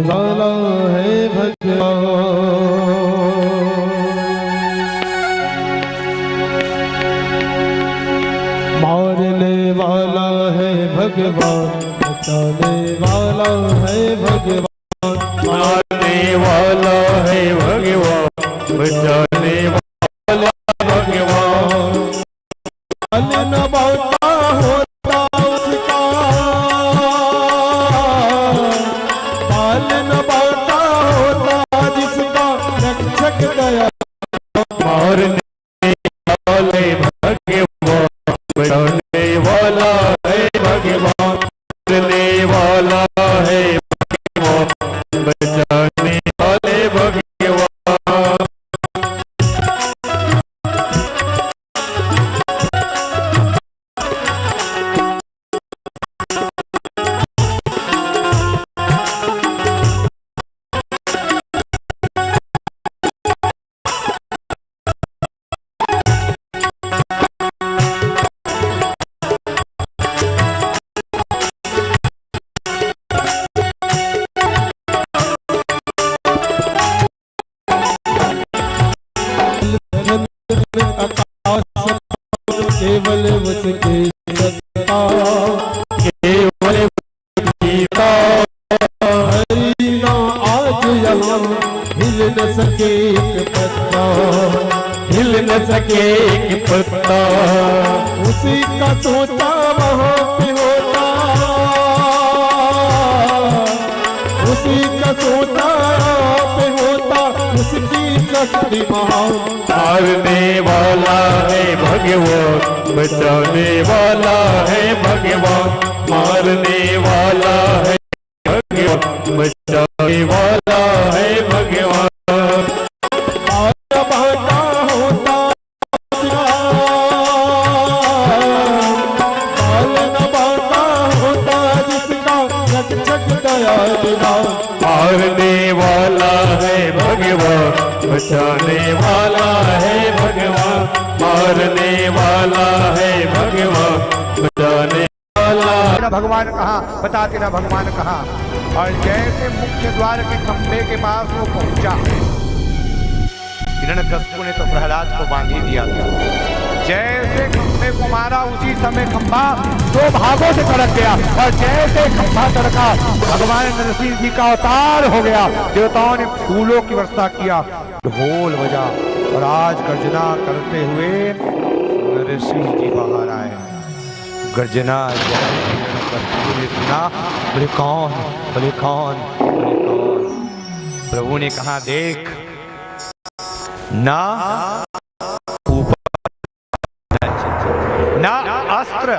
वाला है भगवान, मारने वाला है भगवान, बचाने वाला है भगवान, मारने वाला है भगवान, बचाने वाला भगवान। फल न बांटा होता उसका, फल न बांटा होता जिसका, रक्षक दया मारने वाले भगवान, बचाने वाला है भगवान, मारने वाला है भगवान, बचाने वाले भगवान। केवल उसके सत्ता, केवल गीता हरि ना आज यहाँ हिल न सके एक पत्ता, हिल न सके एक पत्ता। उसी का सोचा वहाँ पे होता, उसी का सोचा पे होता, उसकी शक्ति महान। मारने वाला है भगवान, बचाने वाला है भगवान, मारने वाला है भगवान, बचाने वाला है भगवान। बांटा होता पालन बांटा होता जिसका, रक्षक दया बिना। मारने वाला है भगवान, बचाने वाला है भगवान, मारने वाला है भगवान, बचाने वाला। तेरा भगवान कहाँ, बता तेरा भगवान कहाँ। और जैसे मुख्य द्वार के खंभे के पास वो पहुंचा, हिरण्यकश्यप ने तो प्रहलाद को बांध ही दिया था। जैसे खंभे को मारा उसी समय खंभा दो भागों से तड़क गया, और जैसे खंभा तड़का भगवान नरसिंह जी का अवतार हो गया। देवताओं ने फूलों की वर्षा किया, ढोल बजा, और आज गर्जना करते हुए नरसिंह जी बाहर आए। गर्जना ने सुना, बोले कौन, बोले कौन, बोले कौन। प्रभु ने कहा देख, ना ना अस्त्र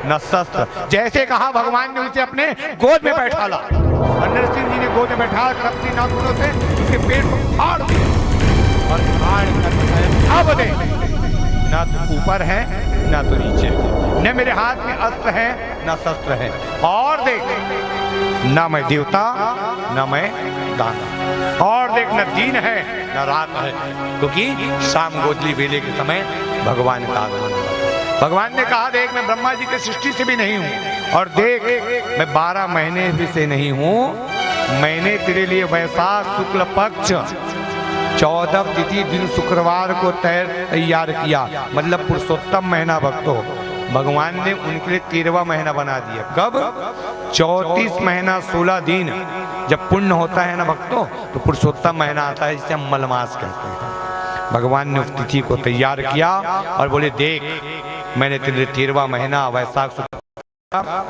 न शस्त्र। जैसे कहा भगवान ने उसे अपने गोद में बैठा ला, और नरसिंह जी ने गोद में बैठा कर अपनी नाखूनों से उसके पेट को फाड़ दिया, और फाड़ कर अब देख, ना तो ऊपर है ना तो नीचे, न मेरे हाथ में अस्त्र है ना शस्त्र है, और देख ना मैं देवता ना मैं दानव, और देख न दिन है न रात है, क्योंकि शाम गोदली बेले के समय भगवान का आगमन हुआ। भगवान ने कहा देख मैं ब्रह्मा जी के सृष्टि से भी नहीं हूँ, और देख मैं 12 महीने भी से नहीं हूँ। मैंने तेरे लिए वैशाख शुक्ल पक्ष 14 तिथि दिन शुक्रवार को तैयार किया, मतलब पुरुषोत्तम महीना भक्तों। भगवान ने उनके लिए 13वां महीना बना दिया। कब? 34 महीना 16 दिन जब पुण्य होता है ना भक्तों, तो पुरुषोत्तम महीना आता है, जिसे हम मलमास कहते हैं। भगवान ने उस तिथि को तैयार किया और बोले देख मैंने तेरे लिए 13वां महीना वैशाख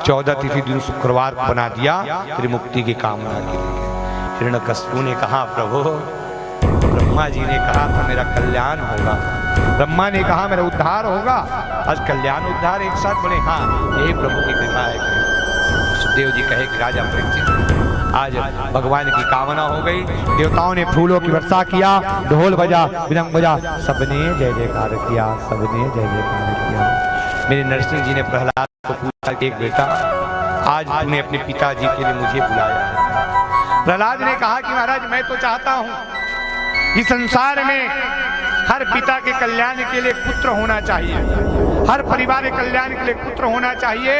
14 तिथि दिन शुक्रवार को बना दिया, तेरी मुक्ति की कामना के लिए। हिरण्यकश्यप ने कहा प्रभु, ब्रह्मा जी ने कहा था मेरा कल्याण होगा, ब्रह्मा ने कहा मेरा उद्धार होगा। आज कल्याण उद्धार एक साथ बोले हाँ, यही प्रभु की कृपा है। सुखदेव जी कहे कि राजा परीक्षित आज भगवान की कामना हो गई। देवताओं ने फूलों की वर्षा किया, ढोल बजा, मृदंग बजा, सबने जय जयकार किया, सबने जय जयकार किया। मेरे नरसिंह जी ने प्रहलाद को पूछा कि एक बेटा आज तूने अपने पिताजी के लिए मुझे बुलाया है। प्रहलाद ने कहा कि महाराज मैं तो चाहता हूँ कि संसार में हर पिता के कल्याण के लिए पुत्र होना चाहिए, हर परिवार के कल्याण के लिए पुत्र होना चाहिए।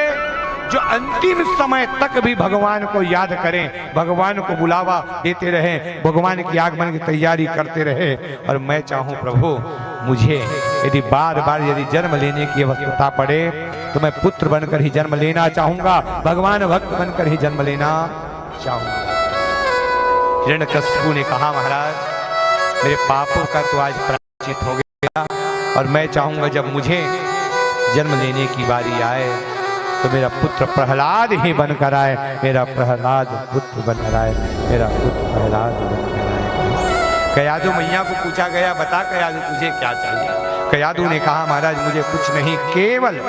जो अंतिम समय तक भी भगवान को याद करें, भगवान को बुलावा देते रहें, भगवान की आगमन की तैयारी करते रहे। और मैं चाहूं प्रभु, मुझे यदि बार बार यदि जन्म लेने की आवश्यकता पड़े तो मैं पुत्र बनकर ही जन्म लेना चाहूंगा, भगवान भक्त बनकर ही जन्म लेना चाहूंगा। हिरण्यकशिपु ने कहा, महाराज मेरे पापों का तो आज प्रायश्चित हो गया, और मैं चाहूंगा जब मुझे जन्म लेने की बारी आए तो मेरा पुत्र प्रहलाद ही बनकर आए, मेरा प्रहलाद पुत्र बनकर आए, मेरा पुत्र प्रहलाद बनकर आए। कयादू मैया को पूछा गया, बता कयादू तुझे क्या चाहिए? कयादू ने कहा, महाराज मुझे कुछ नहीं, केवल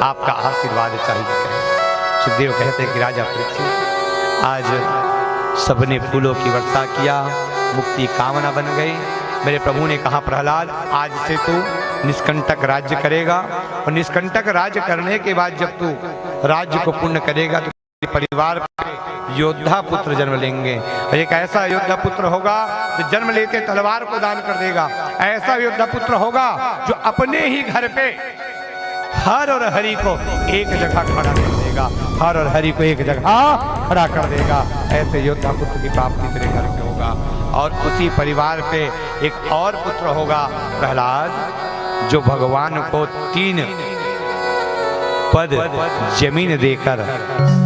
आपका आशीर्वाद चाहिए। सुखदेव कहते कि राजा परीक्षित, आज सबने फूलों की वर्षा किया, मुक्ति कामना बन गई। मेरे प्रभु ने कहा, प्रहलाद आज से तू निष्कंटक राज्य करेगा, और निष्कंटक राज्य करने के बाद जब तू राज्य को पूर्ण करेगा तो परिवार में योद्धा पुत्र जन्म लेंगे, और एक ऐसा योद्धा पुत्र होगा जो जन्म लेते तलवार को दान कर देगा, ऐसा योद्धा पुत्र होगा जो अपने ही घर पे हर और हरि को एक जगह खड़ा कर देगा, हर और हरि को एक जगह खड़ा कर देगा। ऐसे योद्धा पुत्र की प्राप्ति तेरे घर पे होगा, और उसी परिवार पे एक और पुत्र होगा प्रहलाद, जो भगवान को 3 पद जमीन देकर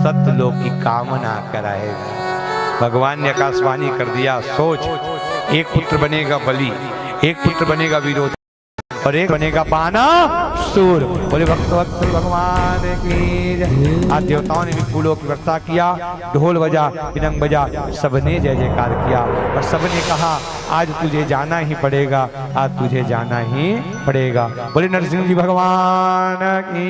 सतलोक की कामना कराएगा। भगवान ने आकाशवाणी कर दिया, सोच, एक पुत्र बनेगा बलि, एक पुत्र बनेगा विरोधी, और एक बनेगा बानासुर। बोले भक्तवत्सल भगवान की जय। आज देवताओं ने भी फूलों की वर्षा किया, ढोल बजा, पिनंग बजा, सबने जय जयकार किया, और सबने कहा आज तुझे जाना ही पड़ेगा, आज तुझे जाना ही पड़ेगा। बोले नरसिंह जी भगवान की।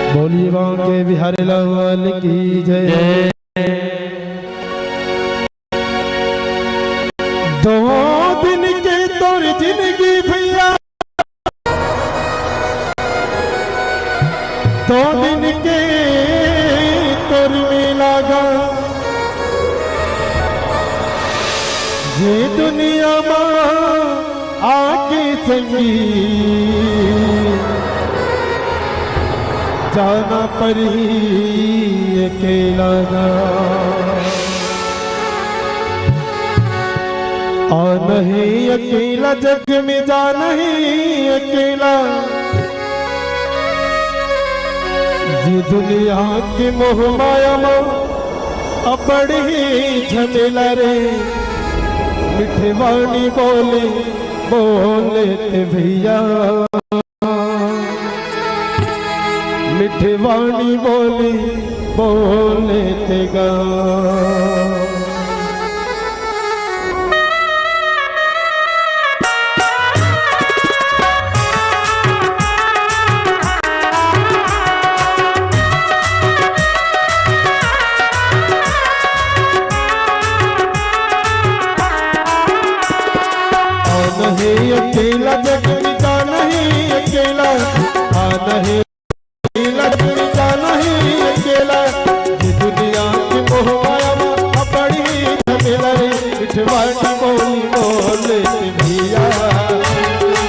बोलिए बांके बिहारी लाल की जय। दो दिन के तोर जिंदगी भैया, दो दिन के तोर में लगा, ये दुनिया में आके संगी जाना पर ही अकेला ना, आना ही अकेला जग में, जाना ही अकेला। ये दुनिया की मोह माया अब बड़ी झमेला रे, मिठे वाणी बोले बोले ते भैया, मिठे वाणी बोली बोले ते गा। नहीं अकेला जग में, जाना ही अकेला, आना ही जाना ही अकेला। ये दुनिया की मोह माया बड़ी झमेला रे, मिठवानी बोली बोले भैया,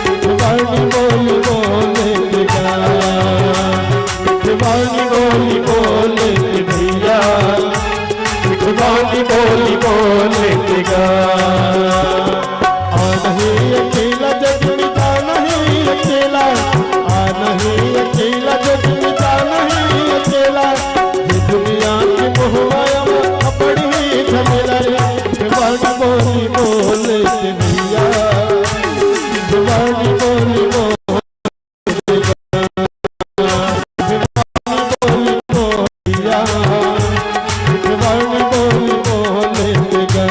मिठवानी बोली बोले गा, मिठवानी बोली बोले भैया, मिठवानी बोली बोले गा। नहीं अकेला जग में, जाना ही अकेला, आना ही अकेला जग में, जाना ही अकेला। ये दुनिया की मोह माया बड़ी झमेला रे, जवानी बोली बोले भैया, जवानी बोली बोले भैया, जवानी बोली बोले गा।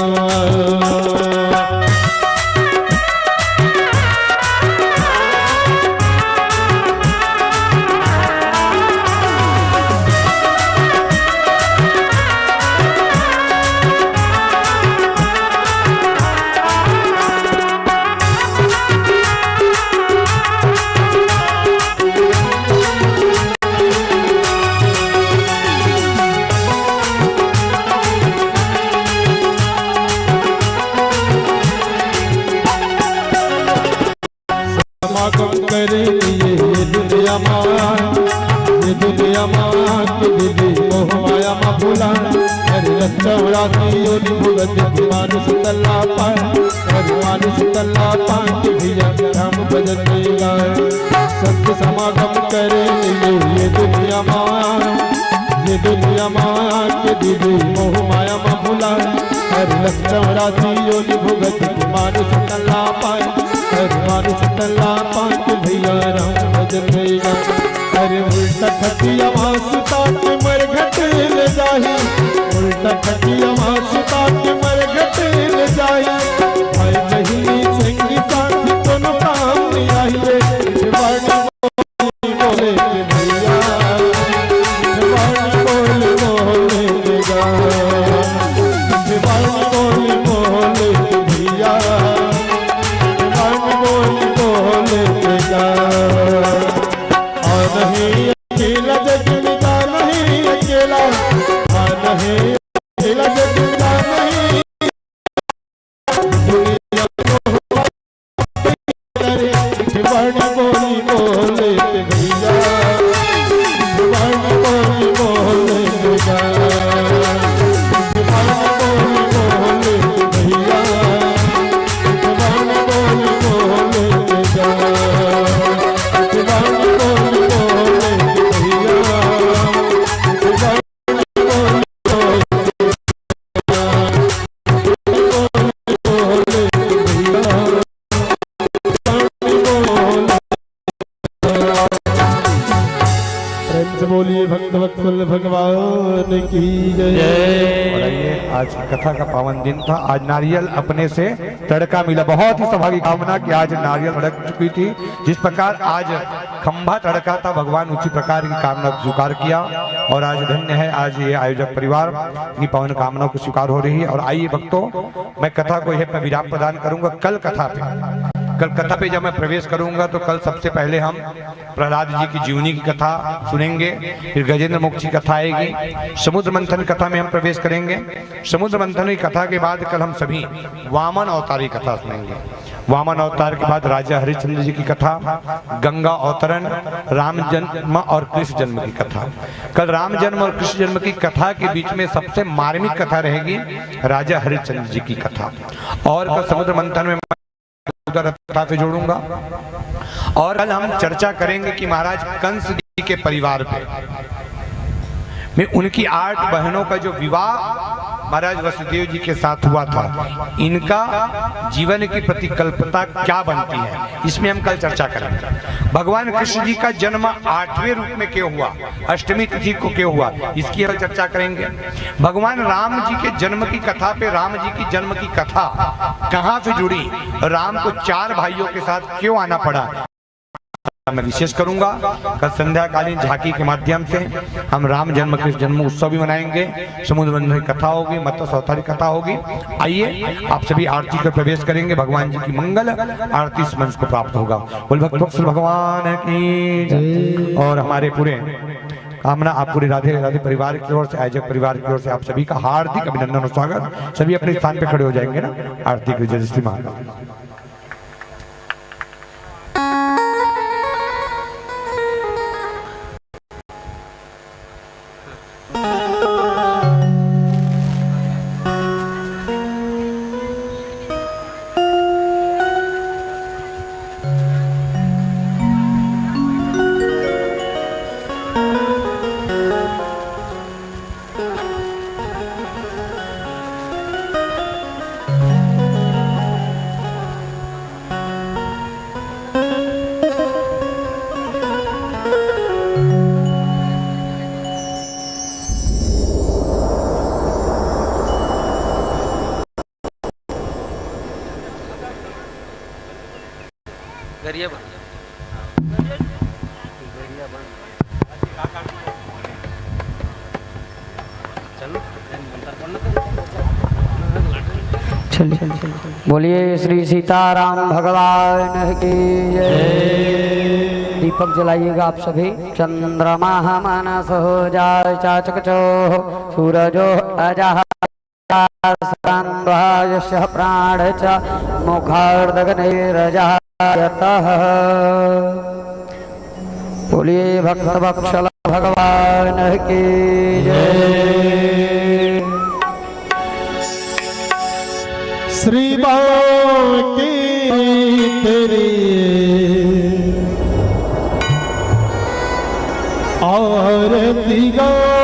समागम करेंगे ये दुनिया माँ की दीदी मोह माया माँ भूला अरे रक्षौड़ा की योनि भुगत मानुष तल्ला पाए अरे मानुष तल्ला पाए भैया राम भजन गाए सत्य समागम करेंगे ये दुनिया माँ की दीदी मोह माया माँ भूला अरे रक्षौड़ा की योनि भुगत मानुष तल्ला पाए अरे मानुष तल्ला पाए भैया राम भजन गाए अरे उल्टा खटिया मासुता के मर घट ले जाही उल्टा खटिया मासुता के मर घट ले जाही भाई बहिनी संगी साथी दोनों काम नहीं आई रे बोले के भैया बोले गा बोले के भैया बोले गा नहीं अकेला जगमिता नहीं अकेला नहीं अकेला जगमिता नहीं बोली बोले भैया बोली बोले भैया बोलिए भक्त वत्सल भगवान की जय। और आइए, आज कथा का पावन दिन था। आज नारियल अपने से तड़का मिला। बहुत ही सौभाग्य कामना कि आज नारियल तड़क चुकी थी। जिस प्रकार आज खंभा तड़का था, भगवान उसी प्रकार की कामना को स्वीकार किया। और आज धन्य है आज ये आयोजक परिवार की पावन कामना को स्वीकार हो रही है। और आइए भक्तों, मैं कथा को यह विराम प्रदान करूंगा। कल कथा पे जब मैं प्रवेश करूंगा तो कल सबसे पहले हम प्रहलाद जी की जीवनी की कथा सुनेंगे, फिर गजेंद्र मुख की कथा आएगी, समुद्र मंथन कथा में हम प्रवेश करेंगे। समुद्र मंथन की कथा के बाद कल हम सभी वामन अवतार की कथा सुनेंगे। वामन अवतार के बाद राजा हरिश्चंद्र जी की कथा, गंगा अवतरण, राम जन्म और कृष्ण जन्म की कथा। कल राम जन्म और कृष्ण जन्म की कथा के बीच में सबसे मार्मिक कथा रहेगी राजा हरिश्चंद्र जी की कथा। और कल समुद्र मंथन में उधर कथा से जोड़ूंगा। और कल हम चर्चा करेंगे कि महाराज कंस जी के परिवार पे में उनकी 8 बहनों का जो विवाह महाराज वसुदेव जी के साथ हुआ था, इनका जीवन की प्रतिकल्पता क्या बनती है, इसमें हम कल चर्चा करेंगे। भगवान कृष्ण जी का जन्म 8वें रूप में क्यों हुआ, अष्टमी तिथि को क्यों हुआ, इसकी हम चर्चा करेंगे। भगवान राम जी के जन्म की कथा पे राम जी की जन्म की कथा कहाँ से जुड़ी, राम को 4 भाइयों के साथ क्यों आना पड़ा, मैं विशेष करूंगा। कल संध्याकालीन झांकी के माध्यम से हम राम जन्म कृष्ण जन्म उत्सव भी मनाएंगे। समुद्र मंथन की कथा होगी, मत्स्य अवतार की कथा होगी। आइए आप सभी आरती में प्रवेश करेंगे। भगवान जी की मंगल आरती इस मंच को प्राप्त होगा। बोल भक्त भगवान की जय। और हमारे पूरे कामना आप पूरे राधे राधे परिवार की ओर से, आयोजक परिवार की ओर से आप सभी का हार्दिक अभिनंदन और स्वागत। सभी अपने स्थान पे खड़े हो जाएंगे ना आरती की जय श्री महाकाल। बोलिए श्री सीताराम भगवान की जय। दीपक जलाइएगा आप सभी। चंद्रमा मनस हो जाए चाचकचो सूरजो अजह प्राण च मुखार्दगनैरजायतः बोलिए भक्त वत्सल भगवान की जय। श्री बांके तेरी आरती गा